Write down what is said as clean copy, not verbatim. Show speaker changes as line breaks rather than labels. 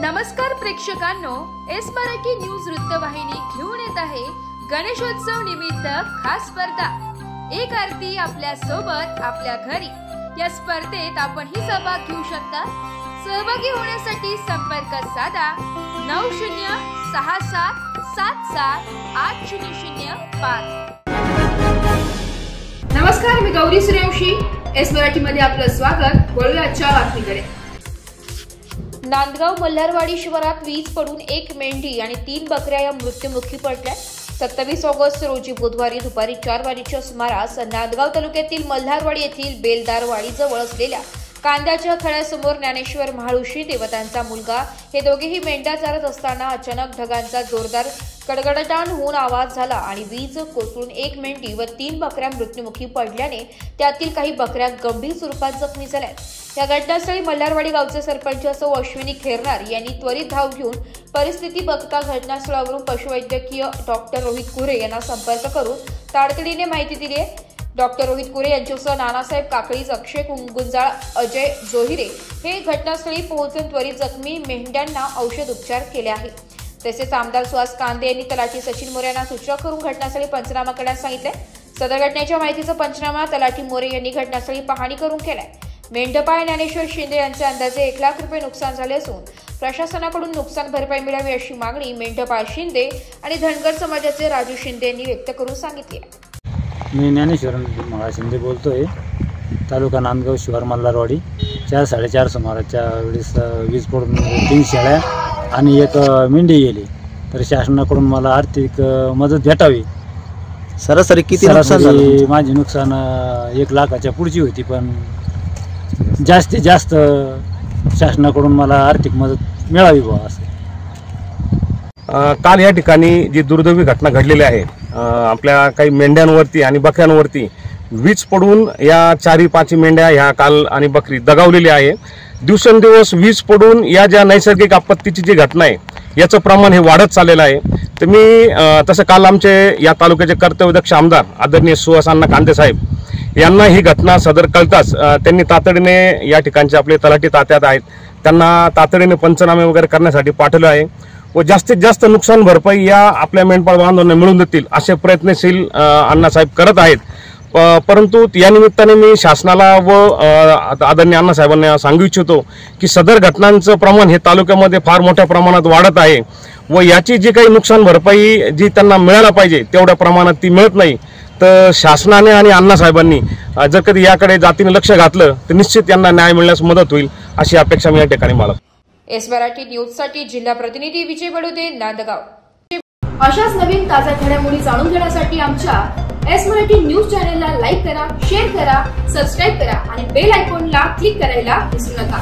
नमस्कार प्रेक्षकांनो, S Marathi news वृत्तवाहिनी घेऊन येत आहे गणेशोत्सव निमित्त खास स्पर्धा एक आरती आपल्या सोबत आपल्या घरी। या स्पर्धेत आपणही सहभाग घेऊ शकता। सहभागी होण्यासाठी संपर्क साधा 9067778005। नमस्कार, मी गौरी सूर्यवंशी, एस मराठी मध्ये आपलं स्वागत। वळूया आजच्या बातमीकडे। नांदगाव मल्हारवाडी शिवारात वीज पडून एक मेंढी आणि 3 बकऱ्या या मृत्युमुखी पडल्या। 27 ऑगस्ट रोजी बुधवारी दुपारी 4 वाजेच्या सुमारास नांदगाव तालुक्यातील मल्हारवाडी येथील बेलदारवाडी जवळ असलेल्या कांद्याच्या खळ्यासमोर ज्ञानेश्वर म्हाळू शिंदे व त्यांचा मुलगा हे दोघेही मेंढ्या चारत असताना अचानक ढगांचा जोरदार कडकडाटान होऊन आवाज झाला आणि वीज कोसळून एक मेंढी व 3 बकऱ्या मृत्युमुखी पडल्याने त्यातील काही बकऱ्या गंभीर स्वरूपात जखमी झाल्या। या घटनास्थळी मल्हारवाडी गावचे सरपंच सौ अश्विनी खेरनार यांनी त्वरित धाव घेऊन परिस्थिती बघता घटनास्थळावरून पशुवैद्यकीय डॉक्टर रोहित कुरे यांना संपर्क करून तातडीने माहिती दिली आहे। डॉक्टर रोहित कुरे यांच्यासह नानासाहेब काकळीज, अक्षय गुंजाळ, अजय जोहिरे हे घटनास्थळी पोहोचून त्वरित जखमी मेंढ्यांना औषध उपचार केले आहेत। तसेच आमदार सुहास कांदे यांनी तलाठी सचिन मोरे यांना सूचना करून घटनास्थळी पंचनामा करण्यास सांगितले। सदर घटनेच्या माहितीचा पंचनामा तलाठी मोरे यांनी घटनास्थळी पाहणी करून केलाय। मेंढपाळ ज्ञानेश्वर शिंदे यांचे अंदाजे 1 लाख रुपये नुकसान झाले असून प्रशासनाकडून नुकसान भरपाई मिळावी अशी मागणी मेंढपाळ शिंदे आणि धनगर समाजाचे राजू शिंदे यांनी व्यक्त करून सांगितली आहे।
मी ज्ञानेश्वर म्हाळू शिंदे बोलतोय। तालुका नांदगाव शिवार मल्हारवाडी 4-4:30 सुमाराच्या वेळेस वीज पडून 3 शेळ्या आणि एक मेंढी गेली। तर शासनाकडून मला आर्थिक मदत भेटावी।
सरासरी किती नुकसान झालं?
माझे नुकसान 1 लाखाच्या पुढची होती, पण जास्तीत जास्त शासनाकडून मला आर्थिक मदत मिळावी बा असं।
काल या ठिकाणी जी दुर्दैवी घटना घडलेली आहे, आपल्या काही मेंढ्यांवरती आणि बकऱ्यांवरती वीज पडून या 4-5 मेंढ्या ह्या काल आणि बकरी दगावलेली आहे। दिवसेंदिवस वीज पडून या ज्या नैसर्गिक आपत्तीची जी घटना आहे याचं प्रमाण हे वाढत चाललेलं आहे। तर मी तसं काल आमचे या तालुक्याचे कर्तव्यदक्ष आमदार आदरणीय सुहास कांदे साहेब यांना ही घटना सदर कळताच त्यांनी तातडीने या ठिकाणचे आपले तलाठी तात्यात आहेत त्यांना तातडीने पंचनामे वगैरे करण्यासाठी पाठवले आहे व जास्तीत जास्त नुकसान भरपाई या आपल्या मेंढपाळ बांधवांना मिळवून देतील असे प्रयत्नशील अण्णासाहेब करत आहेत। परंतु या निमित्ताने मी शासनाला व आदरणीय अण्णासाहेबांना सांगू इच्छितो की सदर घटनांचं प्रमाण हे तालुक्यामध्ये फार मोठ्या प्रमाणात वाढत आहे व याची जी काही नुकसान भरपाई जी त्यांना मिळायला पाहिजे तेवढ्या प्रमाणात ती मिळत नाही। तर शासनाने आणि अण्णासाहेबांनी जर कधी याकडे जातीने लक्ष घातलं तर निश्चित यांना न्याय मिळण्यास मदत होईल अशी अपेक्षा मी या ठिकाणी बाळगतो।
एस मराठी न्यूज साठी जिल्हा प्रतिनिधी विजय बडोदे, नांदगाव। अशाच नवीन ताज्या घडामोडी जाणून घेण्यासाठी आमच्या एस मराठी न्यूज चॅनलला लाईक करा, शेअर करा, सबस्क्राईब करा आणि बेल आयकॉनला क्लिक करायला विसरू नका।